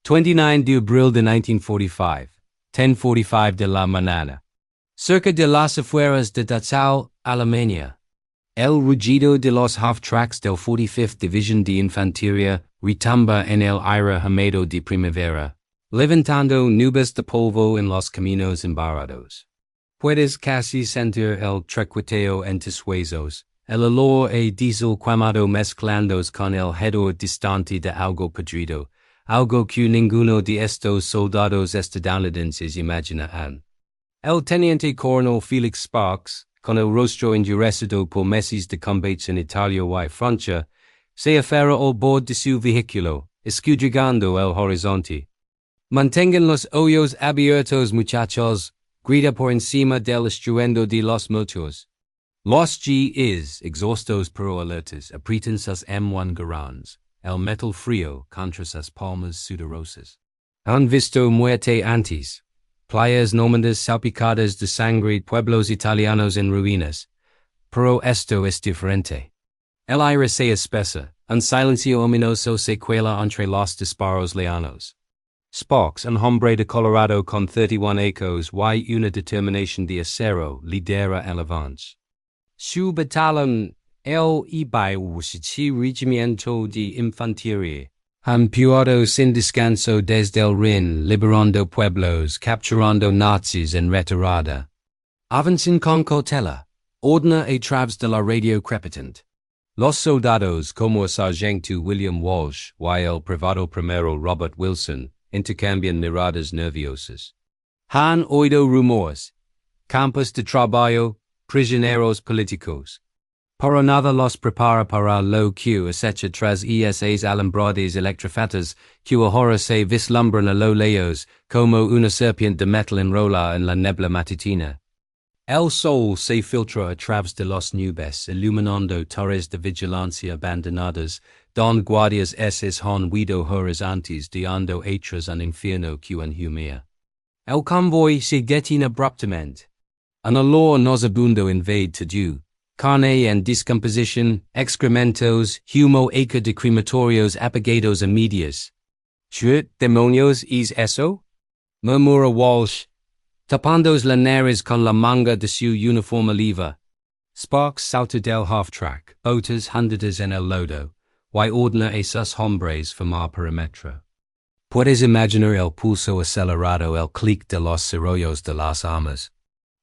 29 de abril de 1945, 10:45 de la mañana. Cerca de las afueras de Dachau, Alemania. El rugido de los half-tracks del 45th División de Infantería retumba en el aire húmedo de primavera, levantando nubes de polvo en los caminos embarrados. Puedes casi sentir el trequeteo en tus huesos, el olor a diesel quemado mezclándose con el hedor distante de algo podrido, algo que ninguno de estos soldados estadounidenses imaginaban. El teniente coronel Felix Sparks, con el rostro endurecido por meses de combates en Italia y Francia, se aferra al bord de su vehículo, escudriñando el horizonte. Mantengan los ojos abiertos, muchachos, grita por encima del estruendo de los motores. Los GIs, exhaustos pero alertas, aprietan sus manguerones, el metal frío contra sus palmas sudorosas. Han visto muerte antes. Playas nómadas salpicadas de sangre, pueblos italianos en ruinas. Pero esto es diferente. El aire se espesa, un silencio ominoso se cuela entre los disparos lejanos. Sparks, un hombre de Colorado con 31 años y una determinación de acero, lidera el avance. Su batallón, el Regimiento de Infantería, han puesto sin descanso desde el Rin, liberando pueblos, capturando nazis en retirada. Avancen con cautela, ordena a través de la radio crepitante. Los soldados como el sargento William Walsh y el privado primero Robert Wilson intercambian miradas nerviosas. Han oído rumores, campos de trabajo, prisioneros políticos. Pero nada los prepara para lo que acecha tras esas alambradas electrificadas que ahora se vislumbran a lo lejos como una serpiente de metal enrola en la nebla matutina. El sol se filtra a través de los nubes, iluminando torres de vigilancia abandonadas, don guardias eses han huido horizontes dando atrás un infierno que humea. El convoy se detiene abruptamente. Un olor nauseabundo invade todo. Carne en descomposición, excrementos, humo eca de crematorios apagados a medias. ¿Qué demonios es eso? Murmura Walsh, tapándose la nariz con la manga de su uniforme leva. Sparks salta del half-track, botas hundidas en el lodo, y ordena a sus hombres formar perímetro. Puedes imaginar el pulso acelerado, el clic de los cerrojos de las armas.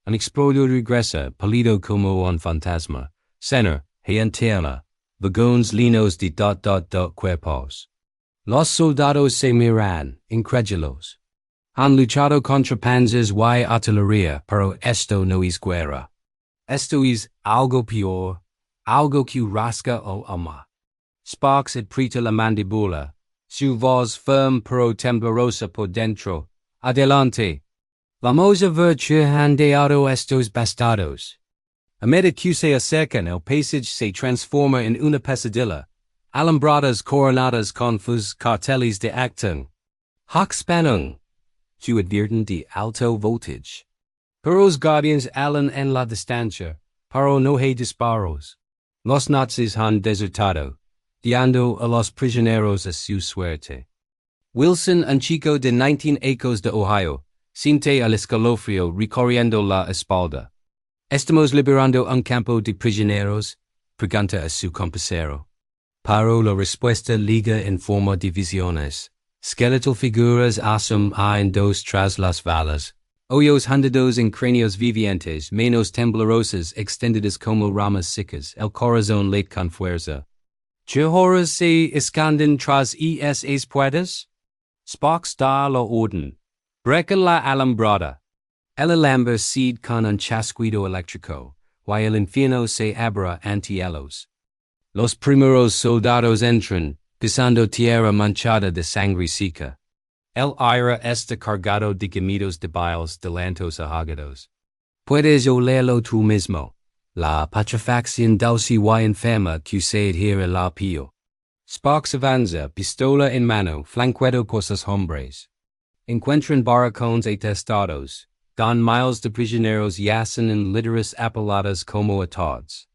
Un explorador regresa, pálido como un fantasma. Cena, en tierra, vagones llenos de cuerpos. Los soldados se miran, incrédulos. Han luchado contra panzers y artillería, pero esto no es guerra. Esto es algo peor, algo que rasca o ama. Sparks aprieta la mandíbula, su voz firme pero temblorosa por dentro. Adelante. Vamos a ver que han dejado estos bastardos. A medida que se acercan, el paisaje se transforma en una pesadilla. Alambradas coronadas con carteles de acción. Hochspannung. Su advierten de alto voltage. Los guardians alan en la distancia, pero no hay disparos. Los nazis han desertado, dando a los prisioneros a su suerte. Wilson, un chico de 19 años de Ohio, siente el escalofrío recorriendo la espalda. Estamos liberando un campo de prisioneros, pregunta a su compañero. Pero la respuesta liga en forma de visiones. Skeletal figuras asum en dos tras las balas. Hoyos hundidos en cráneos vivientes, manos temblorosas extendidas como ramas secas, el corazón late con fuerza. ¿Qué horrores se esconden tras esas puertas? Sparks da la orden. Brecan la alambrada. El alambre cede con un chasquido eléctrico, y el infierno se abre ante ellos. Los primeros soldados entran, pisando tierra manchada de sangre seca. El aire está cargado de gemidos débiles de lentos ahagados. Puedes olerlo tú mismo, la putrefacción dulce y enferma que se adhiere la piel. Sparks avanza, pistola en mano, flanqueado por sus hombres. Encuentran barracones atestados, don miles de prisioneros yacen en literas apeladas como atados.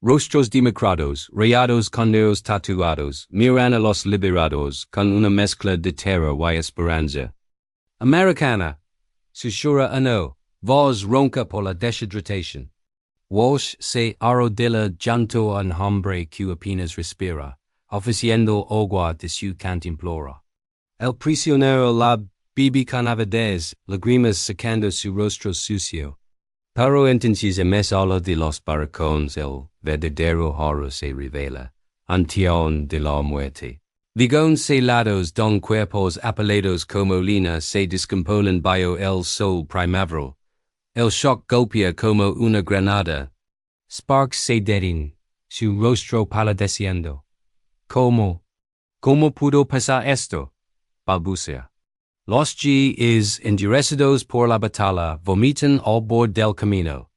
Rostros demacrados, rayados con negros tatuados, miran a los liberados con una mezcla de terror y esperanza. Americana, susura ano, voz ronca por la deshidratación. Walsh se arrodilla junto a un hombre que apenas respira, ofreciendo agua de su cantimplora. El prisionero la bebe con avidez, lágrimas secando su rostro sucio. Pero entonces en medio de los barracones el verdadero horror se revela, anteón de la muerte. Vagones celados don cuerpos apelados como lina se descomponen bajo el sol primaveral. El shock golpea como una granada. Sparks se detiene, su rostro palideciendo. ¿Cómo pudo pasar esto? Balbucea. Los GIs endurecidos por la batalla vomitan al borde del camino.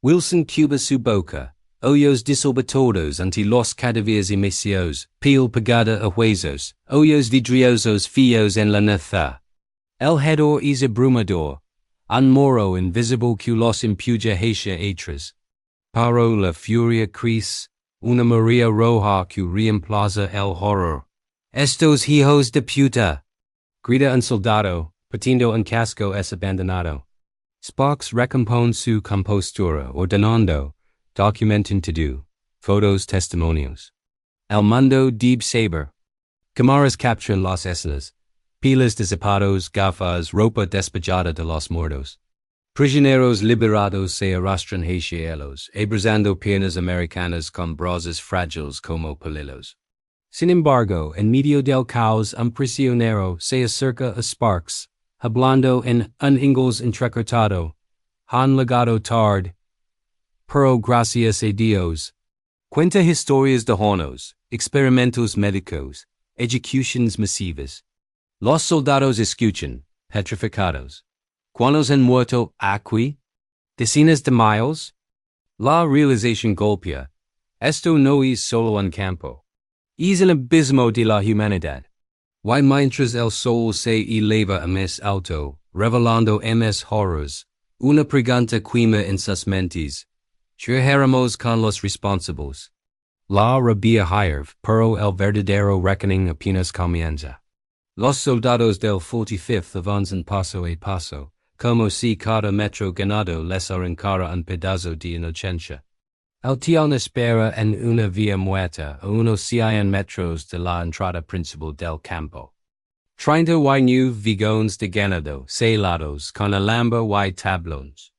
Wilson cuba su boca, ojos desorbitados ante los cadáveres emaciados, piel pegada a huesos, ojos vidriosos fijos en la neza. El hedor es abrumador, un moro invisible que los empuja hacia atrás. Pero la furia crece, una María roja que reemplaza el horror. Estos hijos de puta! Grita un soldado, partiendo un casco es abandonado. Sparks recompone su compostura, ordenando, documentando, fotos testimonios. El mundo debe saber. Cámaras capturan las escenas, pilas de zapatos, gafas, ropa despejada de los muertos. Prisioneros liberados se arrastran hacia ellos, abrazando piernas americanas con brazos frágiles como palillos. Sin embargo, en medio del caos un prisionero se acerca a Sparks, hablando en un inglés entrecortado. Han llegado tarde, pero gracias a Dios. Cuenta historias de hornos, experimentos médicos, ejecuciones masivas. Los soldados escuchan, petrificados. ¿Cuántos han muerto aquí? Decenas de miles. La realización golpea. Esto no es solo un campo. Es el abismo de la humanidad. Y mientras el sol se eleva a más alto, revelando más horrors, una pregunta quema en sus mentes. ¿Trabajaremos con los responsables? La rabia hierve, pero el verdadero reckoning apenas comienza. Los soldados del 45th avanzan paso a paso, como si cada metro ganado les arrancara un pedazo de inocencia. El tión espera en una vía muerta a unos 100 metros de la entrada principal del campo. 39 vagones de ganado, celados, con alambre y tablones.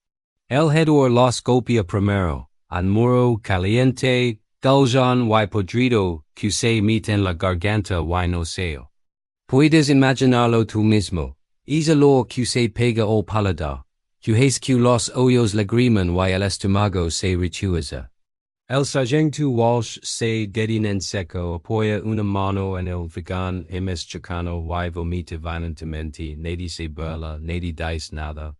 El hedor los golpea primero, un muro caliente, dulzón y podrido, que se mete en la garganta y no seo. Puedes imaginarlo tú mismo. Es el olor que se pega al paladar, que hace que los ojos lagrimen y el estómago se retuerza. El sargento Walsh se detiene en seco, apoya una mano en el vagón más cercano y vomita violentamente, nadie se burla, nadie dice nada.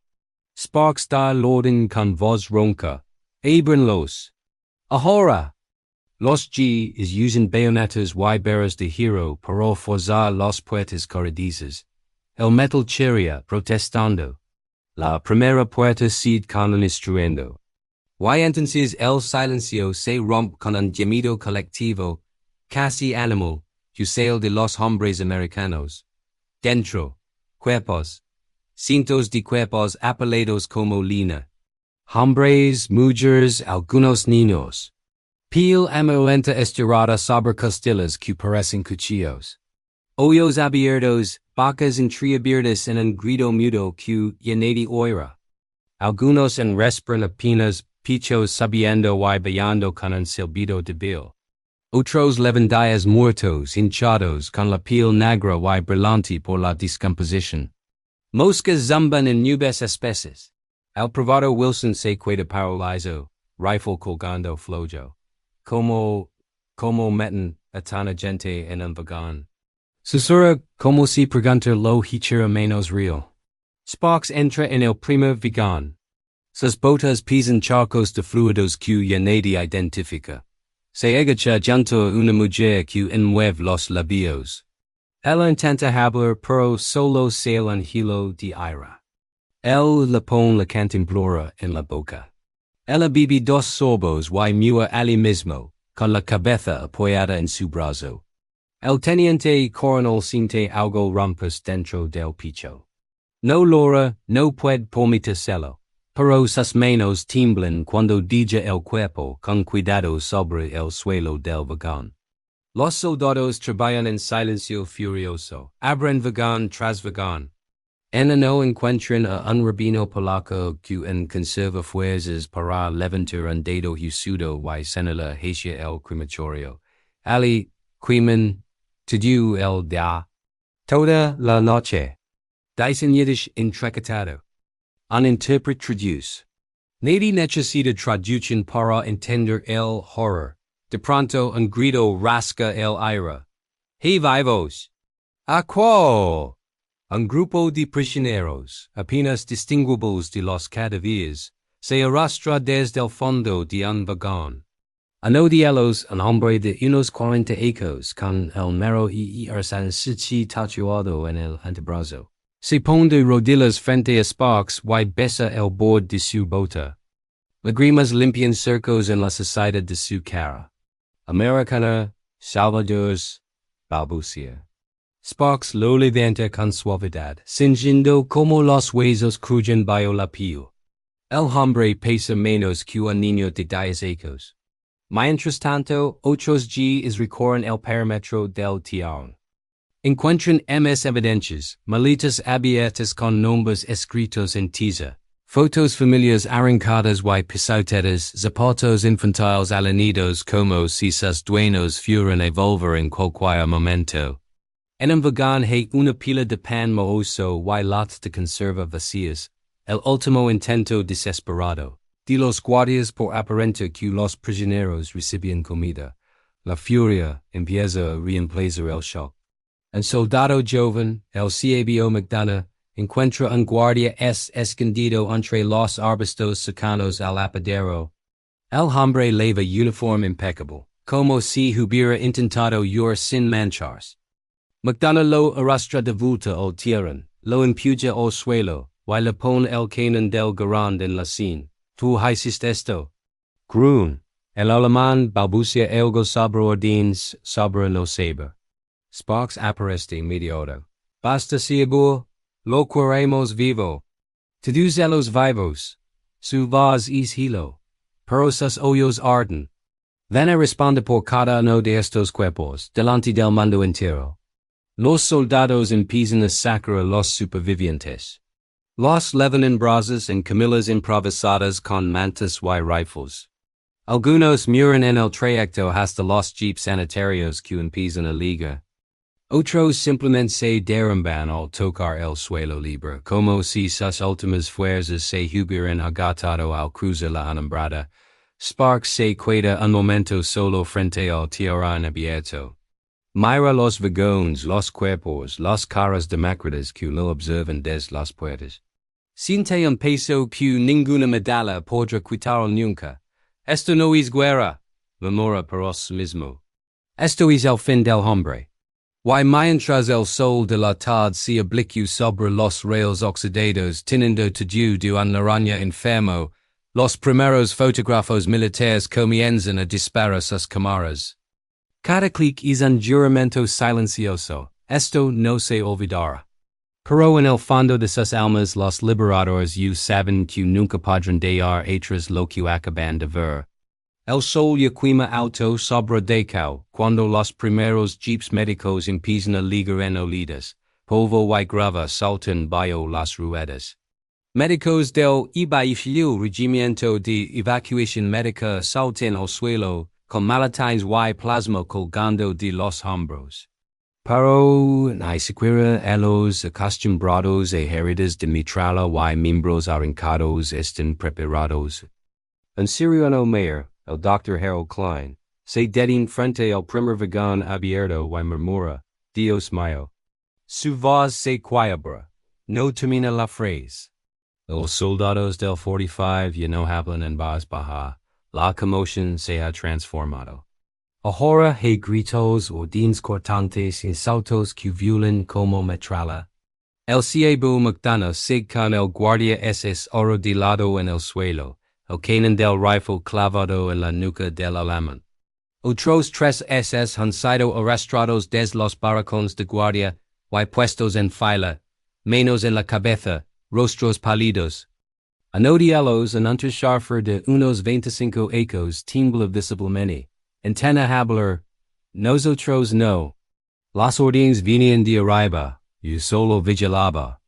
Sparks da el orden con voz ronca. Ábranlos. Ahora. Los GIs usan bayonetas y barras de hierro para forzar las puertas corredizas. El metal chirría, protestando. La primera puerta cede con un estruendo. Y entonces el silencio se rompe con un gemido colectivo, casi animal, que sale de los hombres americanos. Dentro. Cuerpos. Cientos de cuerpos apelados como lina. Hombres, mujeres, algunos niños. Piel amarillenta estirada sobre costillas que parecen cuchillos. Ojos abiertos, bocas entreabiertas en un grito mudo que ya nadie oirá. Algunos en respiran apenas, pichos sabiendo y bailando con un silbido débil. Otros levandillas muertos, hinchados, con la piel negra y brillante por la descomposición. Moscas zumban en nubes especies. El privado Wilson se queda paralizado, rifle colgando flojo. Como meten a tanta gente en un vagón. Susurra como si pregunta lo hiciera menos real. Sparks entra en el primer vagón. Sus botas pisan charcos de fluidos que ya nadie identifica. Se agacha junto a una mujer que enmueve los labios. Ella intenta hablar pero solo sale un hilo de ira. Él le pone la cantimplora en la boca. Ella bibi dos sorbos y mua ali mismo, con la cabeza apoyada en su brazo. El teniente y coronel siente algo rumpus dentro del pecho. No Laura, no puede permitírselo, pero sus manos tiemblan cuando deja el cuerpo con cuidado sobre el suelo del vagón. Los soldados trabajan en silencio furioso, abren vagón tras vagón. No encuentran a un rabino polaco que en conserva fuerzas para levantar un dedo husudo y señala hacia el crematorio. Ali, crimen, todo el día. Toda la noche. Dicen Yiddish intractado. Un intérprete traduce. Nadie necesita traducción para entender el horror. De pronto un grito rasca el aire. ¡Hey vivos! ¿A quo? Un grupo de prisioneros, apenas distinguibles de los cadáveres, se arrastra desde el fondo de un vagón. Uno de ellos, un hombre de unos 40 años, con el mero y arsansichi tatuado en el antebrazo, se pone de rodillas frente a Sparks y besa el borde de su bota. Lágrimas limpian surcos en la sociedad de su cara. Americana, Salvador's, balbucia. Sparks lo levanta con suavidad, sintiendo como los huesos crujen bajo la piel. El hombre pesa menos que un niño de 10 años. Mientras tanto, otros GIs recorren el perímetro del Tierra. Encuentran evidencias, maletas abiertas con nombres escritos en tiza, fotos familiares arrancadas y pisoteadas, zapatos infantiles alanidos como si sus dueños fueran a volver en cualquier momento. En un vagón hay una pila de pan mohoso y latas de conserva vacías, el último intento desesperado de los guardias por aparentar que los prisioneros recibían comida. La furia empieza a reemplazar el shock. Un soldado joven, el cabo McDonough, encuentra un guardia escondido entre los arbustos cercanos al apadero. El hombre lleva uniforme impecable, como si hubiera intentado huir sin mancharse. McDonough lo arrastra de vuelta al Tierra, lo empuja al suelo, y le pone el cañón del garand en la sien. ¿Tú hiciste esto? Grun. El alemán balbucia algo sobre órdenes sobre no saber. Sparks aparece inmediato. Basta seguro, lo queremos vivo. Todos los vivos. Su voz es hilo. Pero sus ojos arden. Van a responder por cada uno de estos cuerpos, delante del mundo entero. Los soldados empiezan a sacar a los supervivientes. Los levan en brasas en camillas improvisadas con mantas y rifles. Algunos mueren en el trayecto hasta los jeeps sanitarios que empiezan a liga. Otros simplemente se derrumban al tocar el suelo libre, como si sus últimas fuerzas se hubieran agotado al cruzar la alambrada. Sparks se queda un momento solo frente al terreno abierto. Mira los vagones, los cuerpos, las caras demócratas que lo observan desde las puertas. Siente un peso que ninguna medalla podrá quitar nunca. Esto no es guerra, murmura para sí mismo. Esto es el fin del hombre. Y mientras el sol de la tarde se oblique sobre los rails oxidados teniendo todo de un araña enfermo, los primeros fotógrafos militares comienzan a disparar sus cámaras. Cada clic es un juramento silencioso, esto no se olvidará. Pero en el fondo de sus almas los liberadores saben que nunca podrán dejar atrás lo que acaban de ver. El sol ya quema alto sobre Dachau, cuando los primeros jeeps médicos empiezan a ligar en olidas, polvo y grava saltan bajo las ruedas. Médicos del IBIFU Regimiento de Evacuación Médica saltan al suelo, con maletines y plasma colgando de los hombros. Pero ni siquiera los acostumbrados a heridas de mitrala y miembros arrancados están preparados. Un cirujano mayor, el Dr. Harold Klein, se detiene frente al primer vagón abierto y murmura, Dios mío. Su voz se quiebra, no termina la frase. Los soldados del 45 ya no hablan en voz baja. La conmoción se ha transformado. Ahora hay gritos, órdenes cortantes y saltos que violan como metralla. El cabo McDonough sigue con el guardia SS arrodillado en el suelo, el canon del rifle clavado en la nuca del alamán. Otros tres SS han sido arrestados desde los barracones de guardia y puestos en fila, manos en la cabeza, rostros pálidos. Anodialos en unterscharfer de unos 25 ecos tiembla visiblemente. Antena hablar, nosotros no. Las órdenes venían de arriba, yo solo vigilaba.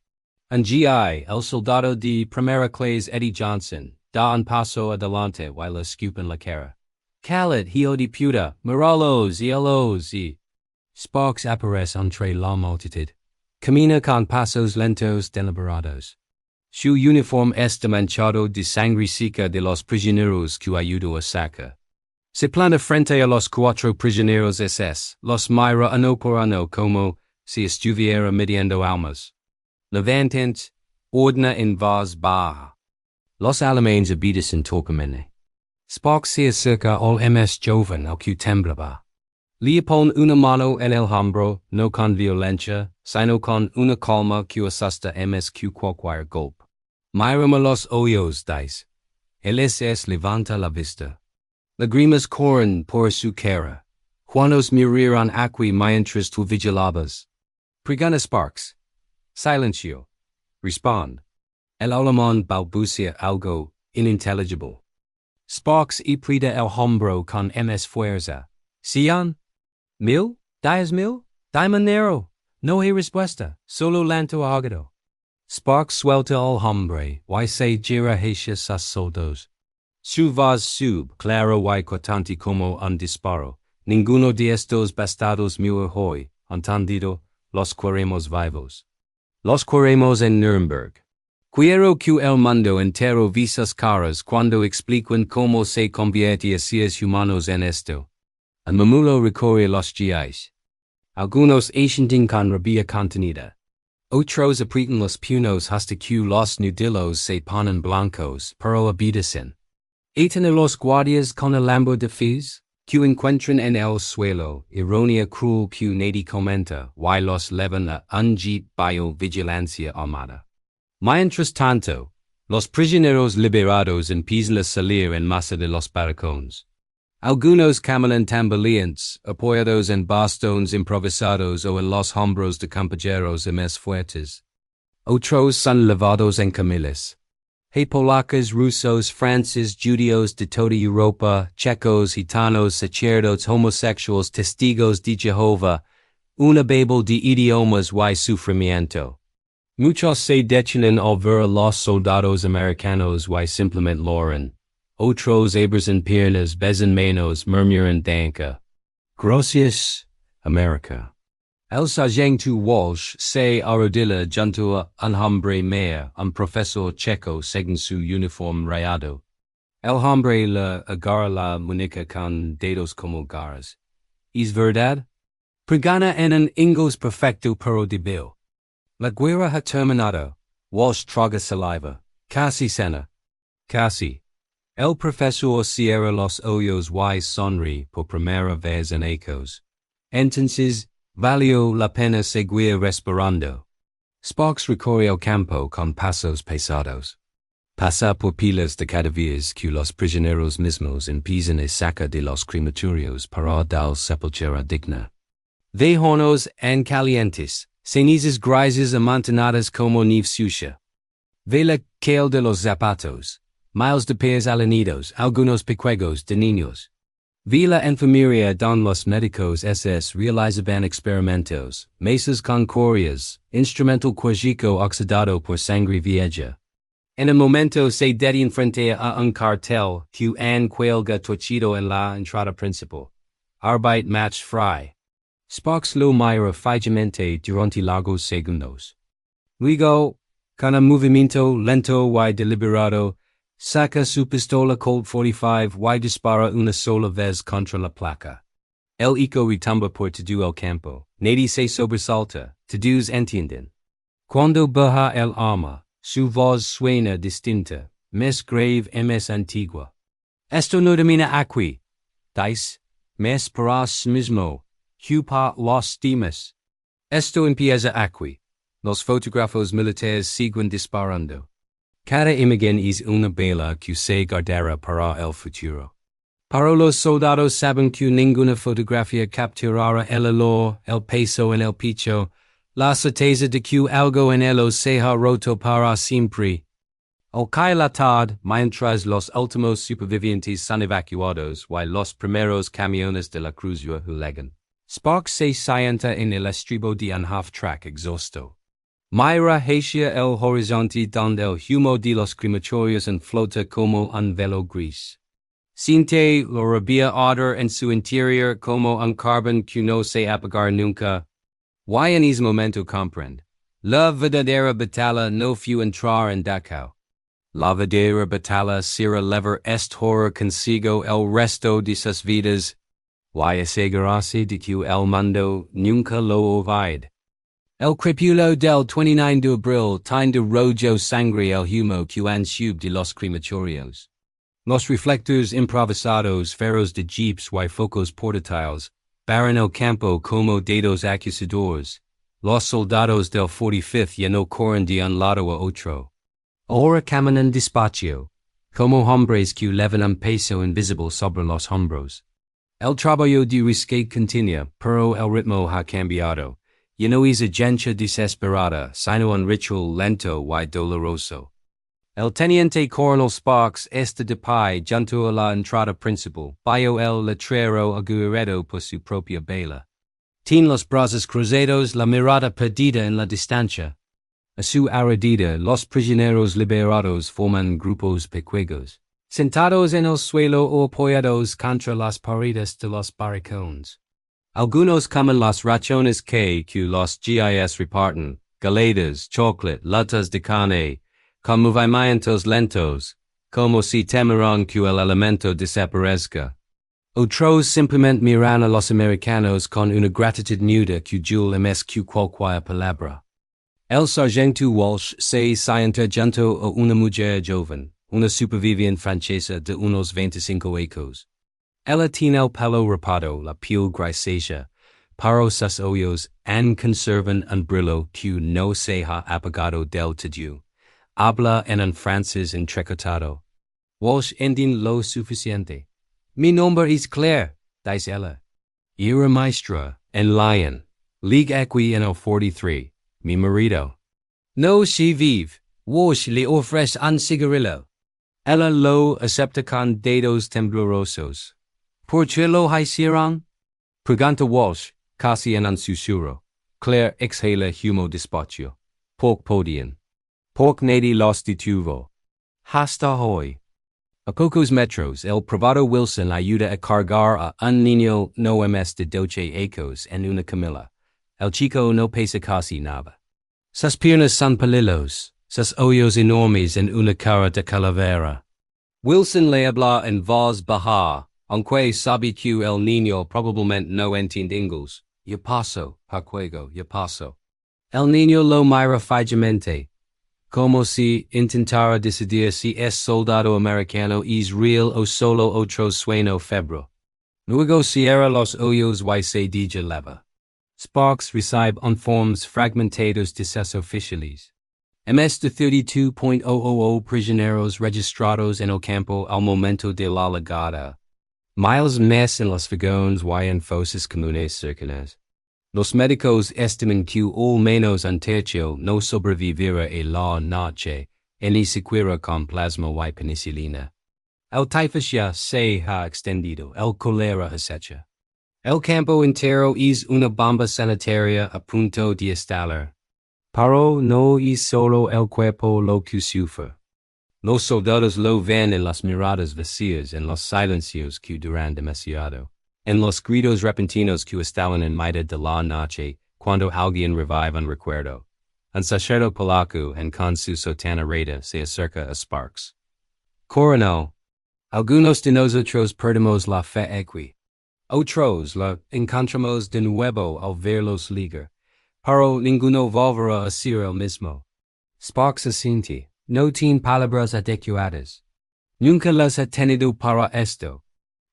Un GI, el soldado de primera clase Eddie Johnson, da un paso adelante y le escupen la cara. Calid, hijo de puta, miralos y Sparks aparece entre la multitud. Camina con pasos lentos deliberados. Su uniforme está manchado de sangre seca de los prisioneros que ayudó a sacar. Se planta frente a los 4 prisioneros SS, los mira uno por uno como si estuviera midiendo almas. Levantent, ordena en voz baja. Los alemanes obedecen torpemente. Sparks se acerca al MS joven al que temblaba. Le pone una mano en el hombro, no con violencia, sino con una calma que asusta MS que cualquier golpe. Mírame los ojos, dice. El SS levanta la vista. Lágrimas corren por su cara. Cuantos miraron aquí mientras tú vigilabas. Pregona Sparks. Silencio. Respond. El alemán balbucea algo inintelligible. Sparks aprieta el hombro con MS fuerza. ¿Cien? ¿Mil? ¿10 mil? Dimanero. No hay respuesta, solo lento ahogado. Sparks suelta al hombre, y se gira hacia sus soldados. Su voz sub, claro y cortante como un disparo. Ninguno de estos bastardos muere hoy, entendido, los queremos vivos. Los queremos en Nuremberg. Quiero que el mundo entero ve sus caras cuando expliquen cómo se convierte a seres humanos en esto. El mamulo recorre los GIs. Algunos asienten con rabia contenida. Otros aprietan los puños hasta que los nudillos se ponen blancos, pero obedecen. Atan a los guardias con el lambo de fez, que encuentran en el suelo, ironía cruel que nadie comenta, y los llevan a un jeep bio vigilancia armada. Mientras tanto, los prisioneros liberados empiezan a salir en masa de los barracones. Algunos caminan tambaleantes, apoyados en bastones improvisados o en los hombros de compañeros más fuertes. Otros son llevados en camillas. Hay polacos, rusos, franceses, judíos de toda Europa, checos, gitanos, sacerdotes, homosexuales, testigos de Jehová, una babel de idiomas y sufrimiento. Muchos se detienen al ver a los soldados americanos y simplemente loran. Otros abren piernas, besan manos, murmuran danka. Gracias, America. El sargento Walsh se arrodilla junto a un hombre mayor, un profesor checo según su uniforme rayado. El hombre le agarra la muñeca con dedos como garras. ¿Es verdad? Pregona en un inglés perfecto pero débil. La guerra ha terminado. Walsh traga saliva. Casi cena. Casi. El profesor cierra los ojos y sonríe por primera vez en ecos. Entonces, valió la pena seguir respirando. Sparks recorre el campo con pasos pesados. Pasa por pilas de cadáveres que los prisioneros mismos empiezan a sacar de los crematorios para dar sepultura digna. Ve hornos en calientes, cenizas grises amontonadas como nieve sucia. Ve la calle de los zapatos. Miles de pies alanidos, algunos piquegos de niños. Vi la enfermería don los médicos SS realizaban experimentos, mesas con corias, instrumental químico oxidado por sangre vieja. En el momento se detiene frente a un cartel que un cuelga torcido en la entrada principal. Arbeit match frei. Sparks lo mira fijamente durante largos segundos. Luego, con un movimiento lento y deliberado, saca su pistola Colt 45 y dispara una sola vez contra la placa. El eco retumba por todo el campo. Nadie se sobresalta, todos entienden. Cuando baja el arma, su voz suena distinta, más grave y más antigua. Esto no termina aquí. Dice, mas para sí mismo, Hupa los demás. Esto empieza aquí. Los fotógrafos militares siguen disparando. Cada imagen es una bala que se guardará para el futuro. Para los soldados saben que ninguna fotografía capturará el olor, el peso en el pecho, la certeza de que algo en ellos se ha roto para siempre. Al caer la tarde, mientras los últimos supervivientes son evacuados, y los primeros camiones de la cruz llegan, Sparks se sienta en el estribo de un half-track exhausto. Mira hacia el horizonte donde el humo de los crematorios flota como un velo gris. Siente la rabia arder en su interior como un carbón que no se apagar nunca. Y en ese momento comprende. La verdadera batalla no fue entrar en Dachau. La verdadera batalla será levar este horror consigo el resto de sus vidas. Y asegurarse de que el mundo nunca lo olvide. El crepúsculo del 29 de abril tiende rojo sangre el humo que han subido de los crematorios. Los reflectores improvisados faros de jeeps y focos portátiles barren el campo como dedos acusadores. Los soldados del 45th ya no corren de un lado a otro. Ahora caminan despacio, como hombres que llevan un peso invisible sobre los hombros. El trabajo de rescate continúa, pero el ritmo ha cambiado. Ya no es urgencia desesperada, sino un ritual lento y doloroso. El teniente coronel Sparks está de pie junto a la entrada principal, bajo el letrero aguerrido por su propia bala. Tiene los brazos cruzados, la mirada perdida en la distancia. A su alrededor, los prisioneros liberados forman grupos pequeños, sentados en el suelo o apoyados contra las paredes de los barracones. Algunos comen las raciones que los GIs reparten, galetas, chocolate, latas de carne, con movimientos lentos, como si temieran que el alimento desaparezca. Otros simplemente miran a los americanos con una gratitud nuda que duele más que cualquier palabra. El sargento Walsh se sienta junto a una mujer joven, una superviviente francesa de unos 25 años. Ella tiene el pelo rapado, la piel grisácea, pero sus ojos conservan un brillo que no se ha apagado del todo. Habla en un francés entrecortado. Walsh entiende lo suficiente. Mi nombre es Claire, dice ella. Era maestra en Lyon. Ligue aquí en el 43. Mi marido. No se vive. Walsh le ofrece un cigarrillo. Ella lo acepta con dedos temblorosos. ¿Por qué lo hicieron? Pregunta Walsh, casi en un susurro. Claire exhala humo despacio. Porque podían. Porque nadie los detuvo. Hasta hoy. A pocos metros, el privado Wilson ayuda a cargar a un niño no más de 12 años en una camilla. El chico no pesa casi nada. Sus piernas son peludos, sus ojos enormes en una cara de calavera. Wilson le habla en voz baja, aunque sabe que el niño probablemente no entiende inglés. Ya paso, juego, ya paso. El niño lo mira fijamente, como si intentara decidir si es soldado americano es real o solo otro sueño febro. Luego cierra los ojos y se deja leva. Sparks recibe informes fragmentados de sus oficiales. Más de 32,000 prisioneros registrados en el campo al momento de la llegada. Miles más en los vagones y en fosas comunes cercanas. Los médicos estiman que al menos un tercio no sobrevivirá a la noche, ni siquiera con plasma y penicilina. El tifus ya se ha extendido, el cólera acecha. El campo entero es una bomba sanitaria a punto de estallar. Pero no es solo el cuerpo lo que sufre. Los soldados lo ven en las miradas vacías, en los silencios que duran demasiado, en los gritos repentinos que estallan en mitad de la noche, cuando alguien revive un recuerdo. Un sacerdote polaco en con su sotana reta se acerca a Sparks. Coronel, algunos de nosotros perdemos la fe aquí. Otros la encontramos de nuevo al verlos ligar, pero ninguno volverá a ser el mismo. Sparks asiente. No tiene palabras adecuadas. Nunca las ha tenido para esto.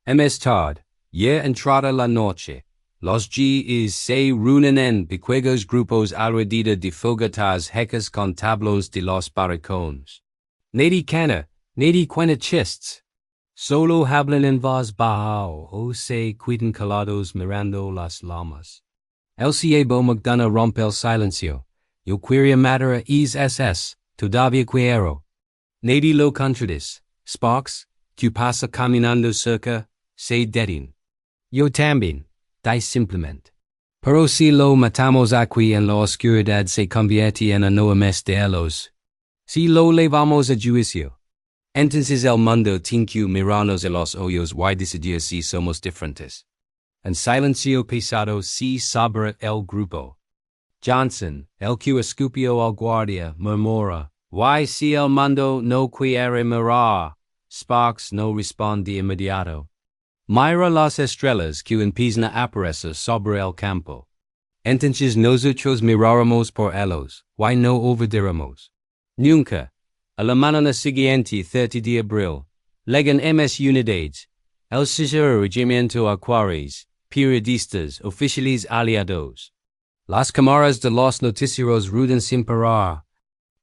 Más tarde, ya entrada la noche, los GIs se reúnen en pequeños grupos alrededor de fogatas hechas con tablones de los barracones. Nadie cana, nadie quena chists. Solo hablan en voz baja o se quiten calados mirando las llamas. El cielo magdana rompe el silencio. Yo quería matar a ss, todavía quiero. Nadie lo contradice. Sparks, que pasa caminando cerca, se detiene. Yo también, die simplemente. Pero si lo matamos aquí en la oscuridad se convierte en uno más de ellos. Si lo levamos a juicio. Entonces el mundo tiene que mirarnos a los ojos y decidir si somos diferentes. En silencio pesado se sobre el grupo. Johnson, el que escupió al guardia, murmura, "Why si el mundo no quiere mirar?" Sparks no responde de inmediato. Mira las estrellas que empiezan a aparecer sobre el campo. Entonces nosotros miraremos por ellos, y no olvidaremos. Nunca. A la mañana siguiente 30 de abril, llegan MS unidades, el regimiento Acuares, periodistas, oficiales aliados. Las cámaras de los noticieros rueden sin parar.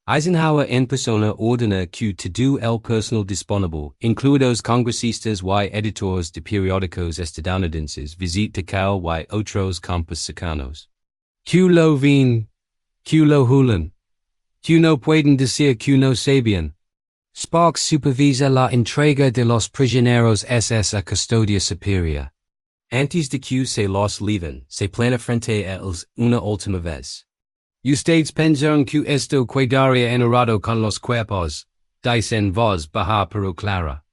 Eisenhower en persona ordena que todo el personal disponible, incluidos congresistas y editores de periódicos estadounidenses, visite Dachau y otros campos cercanos. Que lo ven, que lo hulen, que no pueden decir que no sabían. Sparks supervisa la entrega de los prisioneros SS a custodia superior. Antes de que se los lleven, se plana frente a ellos una última vez. Ustedes pensaron que esto quedaría enterrado con los cuerpos, dicen voz baja pero clara.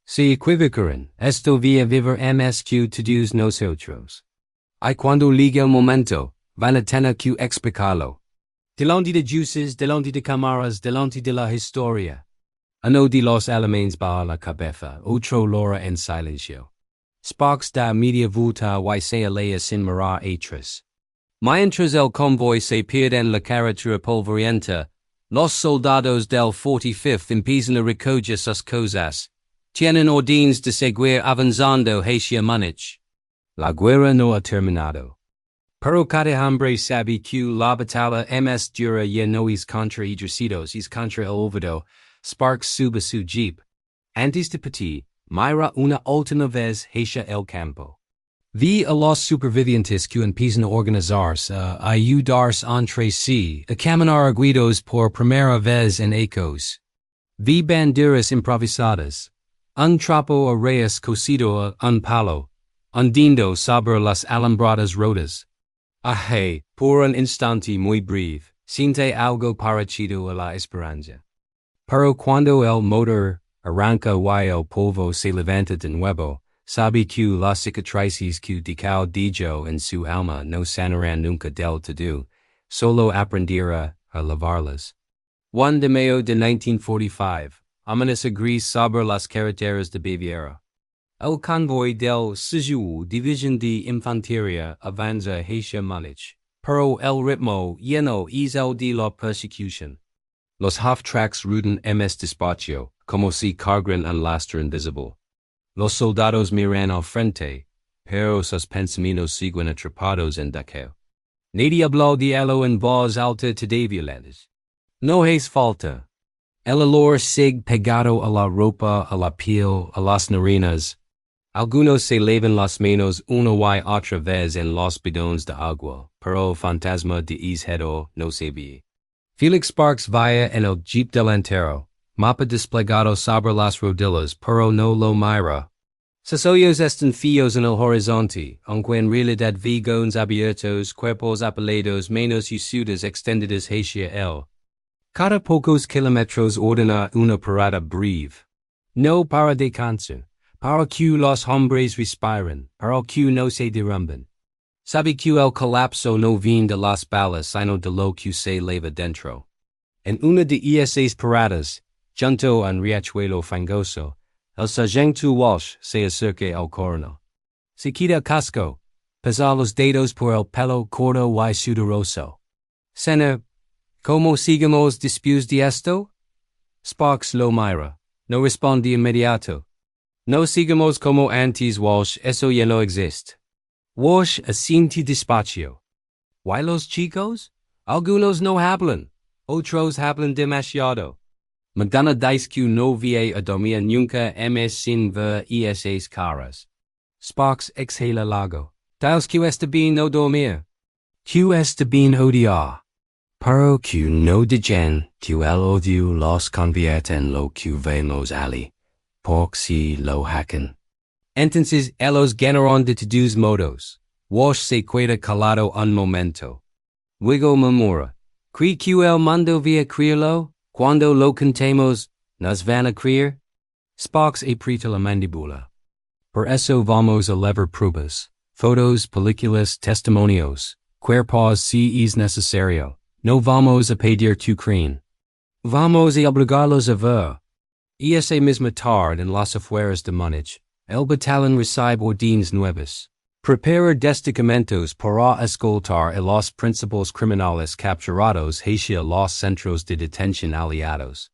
Se equivocaron, esto vía vivir MSQ todos nosotros. Y cuando llegue el momento, van a tener que explicarlo. Delante de jueces, delante de cámaras, delante de la historia. Uno de los alemanes baja la cabeza, otro llora en silencio. Sparks da media vuelta y se alea sin mirar atrás. Mientras el convoy se pierde en la carretera polvorienta, los soldados del 45 empiezan a recoger sus cosas. Tienen órdenes de seguir avanzando hacia Múnich. La guerra no ha terminado. Pero cada hombre sabe que la batalla MS dura ya no es contra ejercitos, es contra el olvido. Sparks sube su jeep. Antes de partir, mira una última vez hacia el campo. Vi a los supervivientes que empiezan a organizarse, a ayudarse entre sí, a caminar erguidos por primera vez en ecos. Vi banderas improvisadas. Un trapo a reyes cosido a un palo, hundiendo sobre las alambradas rotas. Aje, por un instante muy breve, siente algo parecido a la esperanza. Pero cuando el motor arranca y el polvo se levanta de nuevo, sabe que las cicatrices que Dachau dejó en su alma no sanarán nunca del todo, solo aprenderá a lavarlas. 1 de mayo de 1945, amanece gris sobre las carreteras de Baviera. El convoy del División de Infantería avanza hacia Múnich, pero el ritmo lleno es el de la persecución. Los half-tracks rueden MS despacio, como si cargan un lastre invisible. Los soldados miran al frente, pero sus pensamientos siguen atrapados en Dachau. Nadie habló de ello en voz alta todavía antes. No hace falta. El olor sigue pegado a la ropa, a la piel, a las narinas. Algunos se lavan las manos una y otra vez en los bidones de agua, pero fantasma de ishedo no se ve. Felix Sparks vaya en el jeep delantero. Mapa desplegado sobre las rodillas, pero no lo mira. Sus ojos están fijos en el horizonte, aunque en realidad vagones abiertos, cuerpos apalados, manos huesudas extendidas hacia él. Cada pocos kilómetros ordena una parada breve. No para descansar, para que los hombres respiren, para que no se derrumben. Sabe que el colapso no viene de las balas, sino de lo que se leva dentro. En una de esas paradas, junto a un riachuelo fangoso, el sargento Walsh se acerca al coronel. Se quita el casco, pesa los dedos por el pelo corto y sudoroso. Señor, ¿cómo seguimos después de esto? Sparks lo mira, no responde inmediato. No seguimos como antes, Walsh, eso ya no existe. Walsh asiente despacio. ¿Y los chicos? Algunos no hablan, otros hablan demasiado. Magdana daisque no va a dormir nunca ms sin ver esas caras. Sparks exhala lago. Dials q está bien no dormir. Q está bien odiar. Pero q no degen, q el odio los convierte en lo q vemos ali. Pork si lo hacken. Entonces ellos ganaron de todos modos. Wash se queda calado un momento. Wigo memora. Cree que el mundo via creerlo, cuando lo contemos, nos van a creer? Sparks aprieta la mandíbula. Por eso vamos a lever pruebas, fotos, películas, testimonios, cuerpos si es necesario. No vamos a pedir tu creen. Vamos a obligarlos a ver. Esa misma tarde en las afueras de Múnich, el batallón recibe órdenes nuevas. Prepara destacamentos para escoltar a los principales criminales capturados hacia los centros de detención aliados.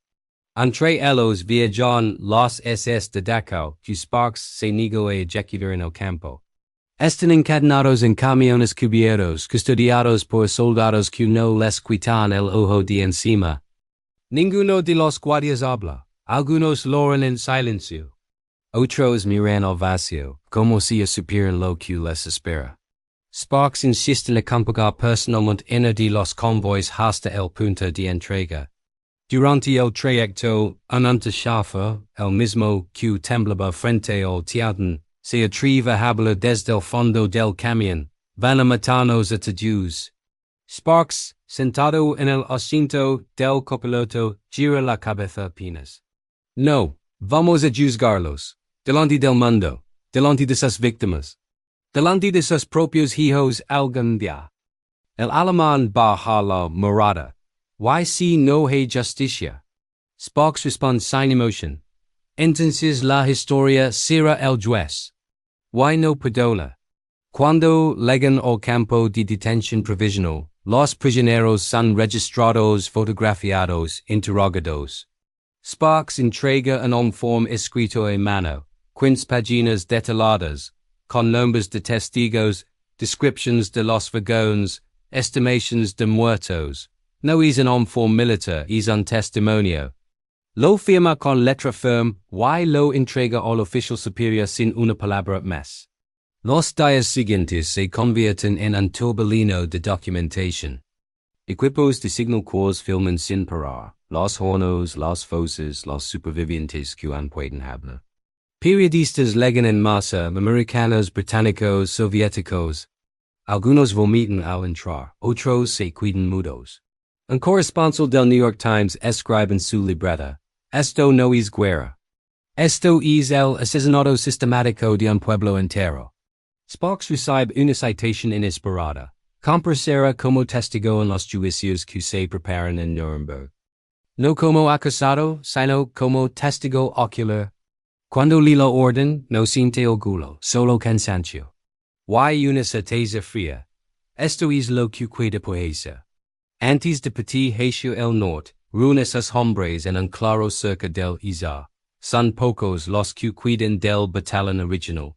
Entre ellos viajan los SS de Dachau, que Sparks se negó a ejecutar en el campo. Están encadenados en camiones cubiertos, custodiados por soldados que no les quitan el ojo de encima. Ninguno de los guardias habla, algunos lo oran en silencio. Otros miran al vacío, como si supieran lo que les espera. Sparks insiste en acompañar personalmente uno de los convoys hasta el punto de entrega. Durante el trayecto, un antichofer, el mismo que temblaba frente al tiadón, se atreve a hablar desde el fondo del camión. Van a matarnos a todos. Sparks, sentado en el asiento del copiloto, gira la cabeza apenas. No, vamos a juzgarlos. Delante del mundo, delante de sus víctimas, delante de sus propios hijos algún día. El alemán baja la mirada. Why si no hay justicia? Sparks responde sin emoción. Entonces la historia será el juez. Why no perdona? Cuando llegan al campo de detención provisional, los prisioneros son registrados, fotografiados, interrogados. Sparks entrega un informe escrito a mano. 15 páginas detalladas, con nombres de testigos, descriptions de los vagones, estimations de muertos. No es un informe militar, es un testimonio. Lo firma con letra firme, y lo entrega al oficial superior sin una palabra más. Los días siguientes se convierten en un torbellino de documentación. Equipos de signal corps filman sin parar, los hornos, las fosas, los supervivientes que han pueden hablar. Periodistas llegan en masa, americanos, británicos, soviéticos. Algunos vomitan al entrar, otros se quedan mudos. Un corresponsal del New York Times escribe en su libreta: Esto no es guerra. Esto es el asesinato sistemático de un pueblo entero. Sparks recibe una citación inesperada. Comparecerá como testigo en los juicios que se preparan en Nuremberg. No como acusado, sino como testigo ocular. Cuando lee la orden, no siente orgullo, solo cansancio. Y una certeza fría. Esto es lo que queda poesa. Antes de partir hacia el norte, reúne sus hombres en un claro cerca del Isar. Son pocos los que quedan del batallón original.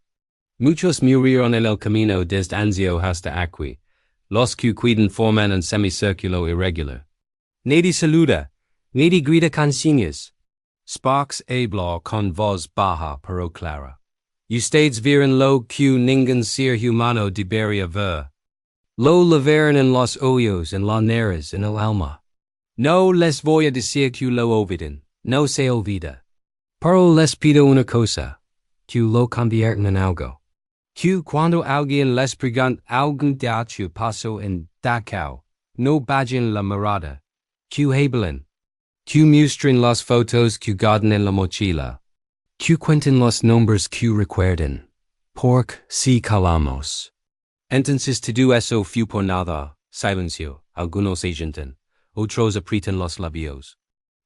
Muchos murieron en el camino desde Anzio hasta aquí. Los que quedan forman un semicírculo irregular. Nadie saluda, nadie grita consignas. Sparks habla con voz baja pero clara. Ustedes vieron lo que ningún ser humano debería ver. Lo leveran en los ojos, en la nariz, en el alma. No les voy a decir que lo olviden, no se olvida. Pero les pido una cosa, que lo conviertan en algo. Que cuando alguien les pregunte algún dato pasó en Dachau, no bajen la mirada. Que hablen. Que muestren las fotos que guardan en la mochila. Que cuenten los nombres que recuerden. Porque si calamos. Entonces todo eso fue por nada. Silencio. Algunos asienten. Otros aprietan los labios.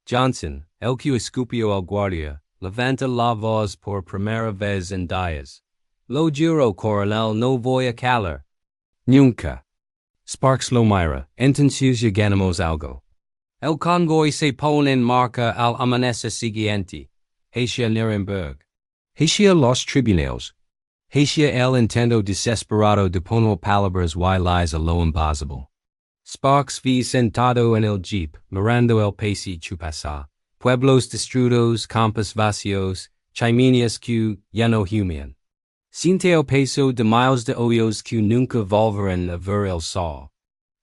Johnson, el que escupió al guardia, levanta la voz por primera vez en días. Lo juro, coronel, no voy a calar. Nunca. Sparks lo mira. Entonces ya ganamos algo. El convoy se pone en marcha al amanecer siguiente. Hacia Nuremberg. Hacia los tribunales. Hacia el intento desesperado de poner palabras y lies a lo imposible. Sparks vi sentado en el jeep, mirando el paisaje pasar. pueblos destruidos, campos vacios, chimenias que ya no humean. Sinte o peso de miles de hoyos que nunca volverán a ver el sol.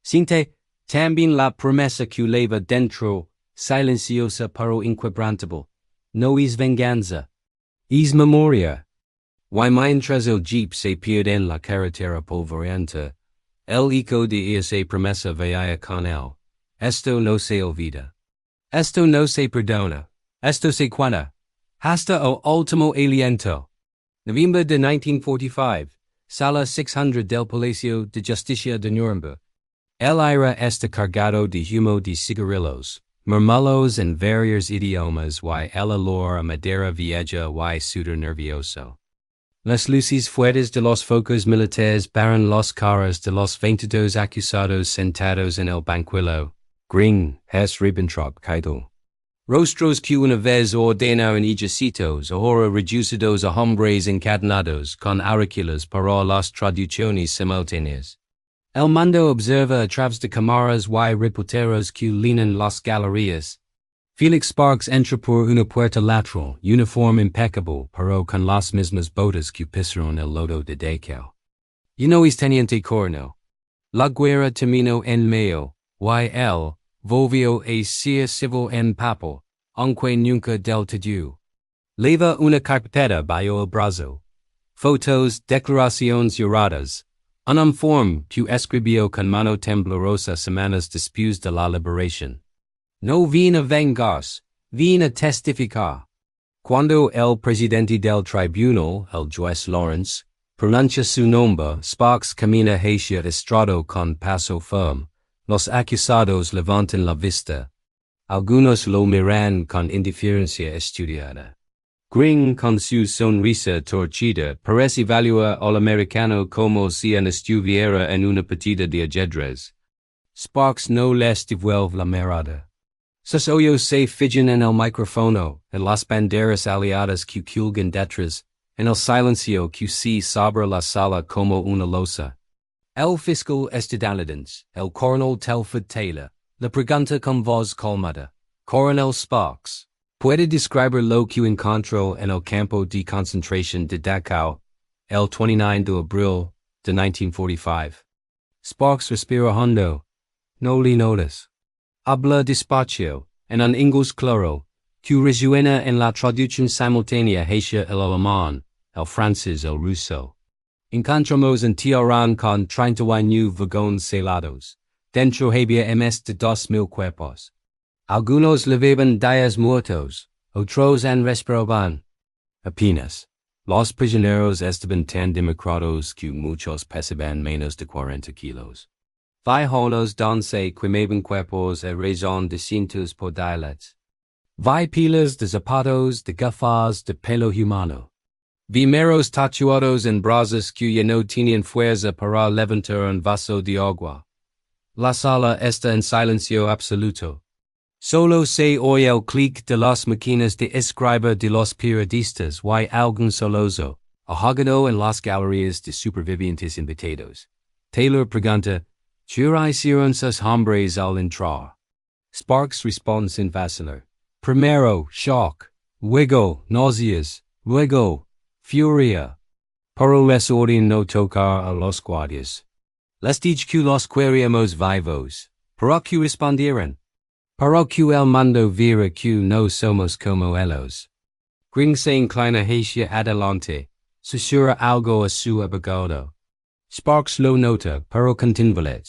Sinte también la promesa que leva dentro, silenciosa pero inquebrantable. No es venganza. Es memoria. Y mientras el jeep se pierde en la carretera polvorienta, el eco de esa promesa vaya con él. Esto no se olvida. Esto no se perdona. Esto se cuenta. Hasta el último aliento. Noviembre de 1945. Sala 600 del Palacio de Justicia de Nuremberg. El aire está cargado de humo de cigarrillos, murmullos en varios idiomas y el olor a madera vieja y sudor nervioso. Las luces fuertes de los focos militares barren los caras de los 22 acusados sentados en el banquillo. Gring, es Ribbentrop, caído. Rostros que una vez ordenaron ejércitos, ahora reducidos a hombres encadenados con auriculas para las traducciones simultáneas. El mando observa a través de cámaras y reporteros que llenan las galerías. Felix Sparks entra por una puerta lateral, uniforme impecable, pero con las mismas botas que pisaron el lodo de Dachau. Y no es teniente coronel. La guerra terminó en mayo, y él volvió a ser civil en papel, aunque nunca del todo. Leva una carpeta bajo el brazo. Fotos, declaraciones juradas. Un informe que escribió con mano temblorosa semanas después de la liberación. No vine a vengarse, vine a testificar. Cuando el presidente del tribunal, el juez Lawrence, pronuncia su nombre, Sparks camina hacia el estrado con paso firme. Los acusados levantan la vista. Algunos lo miran con indiferencia estudiada. Gring, con su sonrisa torcida, parece evaluar al americano como si estuviera en una partida de ajedrez. Sparks no les devuelve la mirada. Sus ojos se fijan en el micrófono, en las banderas aliadas que cuelgan detrás, en el silencio que se sobre la sala como una losa. El fiscal estadounidense, el coronel Telford Taylor, le pregunta con voz calmada. Coronel Sparks, ¿puede describir lo que encontró en el campo de concentración de Dachau, el 29 de abril de 1945? Sparks respira hondo. No le notas. Habla despacio, en un inglés claro, que resuena en la traducción simultánea hacia el alemán, el francés, el ruso. Encontramos en Tierra con 31 vagones selados. Dentro había más de 2,000 cuerpos. Algunos llevaban días muertos, otros en respiraban. Apenas. Los prisioneros estaban tan demacrados que muchos pesaban menos de 40 kilos. Viejolos donde quemaban cuerpos a razón de cientos por dialas. Vi pilas de zapatos, de gafas, de pelo humano. Vi meros tatuados en brazos que ya no tenían fuerza para levantar un vaso de agua. La sala está en silencio absoluto. Solo se oye el clic de las máquinas de escribir de los periodistas y algún soloso, ahogado en las galerías de supervivientes invitados. Taylor pregunta, ¿qué hicieron sus hombres al entrar? Sparks responde sin vacilar. Primero, shock. Luego, náuseas. Luego, furia. Pero les orden no tocar a los guardias. Les dije que los queríamos vivos. ¿Pero qué respondieron? Pero que el mundo viera que no somos como ellos. Gring se inclina hacia adelante. Susurra algo a su abogado. Sparks lo nota, pero continúa.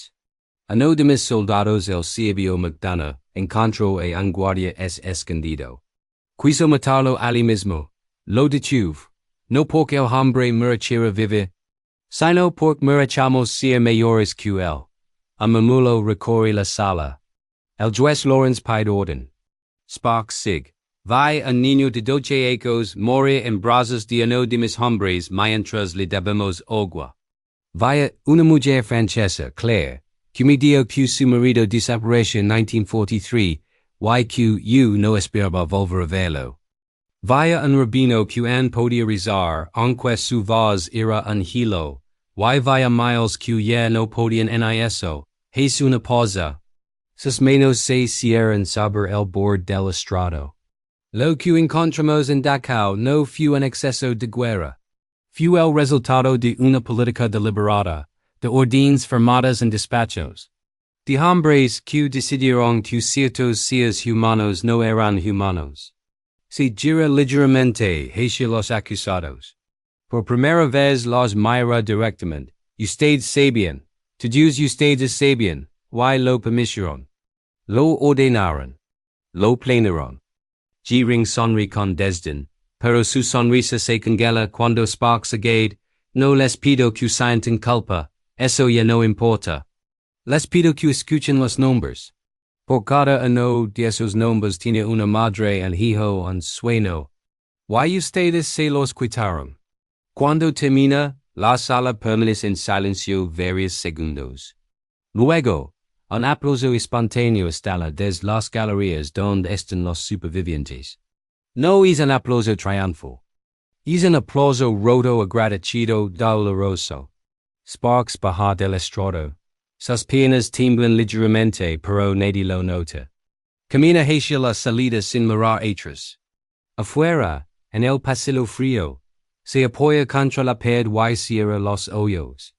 Uno de mis soldados el sabio McDonough encontró a un guardia escondido. Quiso matarlo allí mismo. Lo detuve. No porque el hombre mereciera vivir, sino porque merechamos ser mayores que él. Un mamulo recorre la sala. El juez Lawrence pide orden. Sparks sig. Vi un niño de 12 años morir en brazos de uno de mis hombres mientras le debemos agua. Vi una mujer francesa, Claire, que me dio que su marido desapareció en 1943, y que yo no esperaba volver a verlo. Vi un rabino que an podía rezar, aunque su voz era un hilo, y vi miles que ya no podían en eso. Es una pausa. Sus manos se cierran sobre el borde del estrado. Lo que encontramos en Dachau no fue un exceso de guerra. Fue el resultado de una política deliberada, de órdenes firmadas en despachos. De hombres que decidieron que ciertos seres humanos no eran humanos. Se gira ligeramente hacia los acusados. Por primera vez los mira directamente. Ustedes sabían. Todos ustedes sabían. Y lo permitieron. Lo ordenaron. Lo planearon. Giring sonríe con desdén, pero su sonrisa se congela cuando Sparks añade, no les pido que sientan culpa, eso ya no importa. Les pido que escuchen los nombres. Por cada uno de esos nombres tiene una madre, un hijo, un sueño. Y ustedes se los quitaron. Cuando termina, la sala permanece en silencio varios segundos. Luego, un aplauso espontáneo estalla desde las galerías donde están los supervivientes. No es un aplauso triunfal. Es un aplauso roto agradecido doloroso. Sparks baja del estrado. Sus piernas tiemblan ligeramente pero nadie lo nota. Camina hacia la salida sin mirar atrás. Afuera, en el pasillo frío, se apoya contra la pared y cierra los ojos.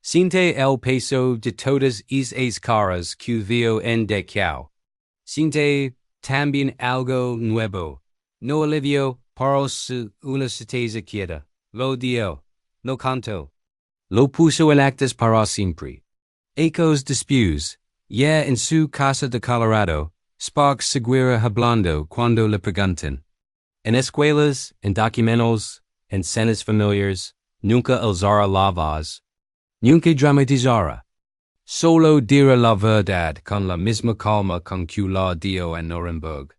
Siente el peso de todas esas caras que veo en Dachau. Siente también algo nuevo. No alivio, pero una certeza quieta. Lo dio. Lo canto. Lo puso en actas para siempre. Ecos después, ya en su casa de Colorado, Sparks seguirá hablando cuando le pregunten. En escuelas, en documentos, en cenas familiares, nunca alzará la voz. Nunca dramatizará. Solo dirá la verdad con la misma calma con que la dio en Nuremberg.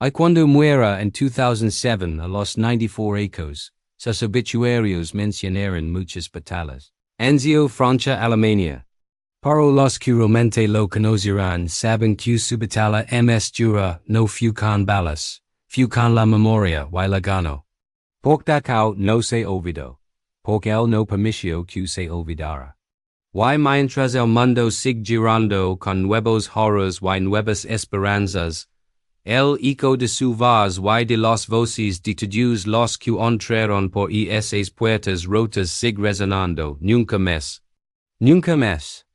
Y cuando muera en 2007 a los 94 ecos, sus obituarios mencionaron muchas batallas. Anzio, Francia, Alemania. Pero los que realmente lo conocerán saben que su batalla más dura no fue con balas, fue con la memoria y la ganó. Porque Dachau no se olvidó. Porque él no permitió que se olvidara. Y mientras el mundo sigue girando con nuevos horrores y nuevas esperanzas, el eco de su voz y de las voces de todos los que entraron por esas puertas rotas sigue resonando, nunca más. Nunca más.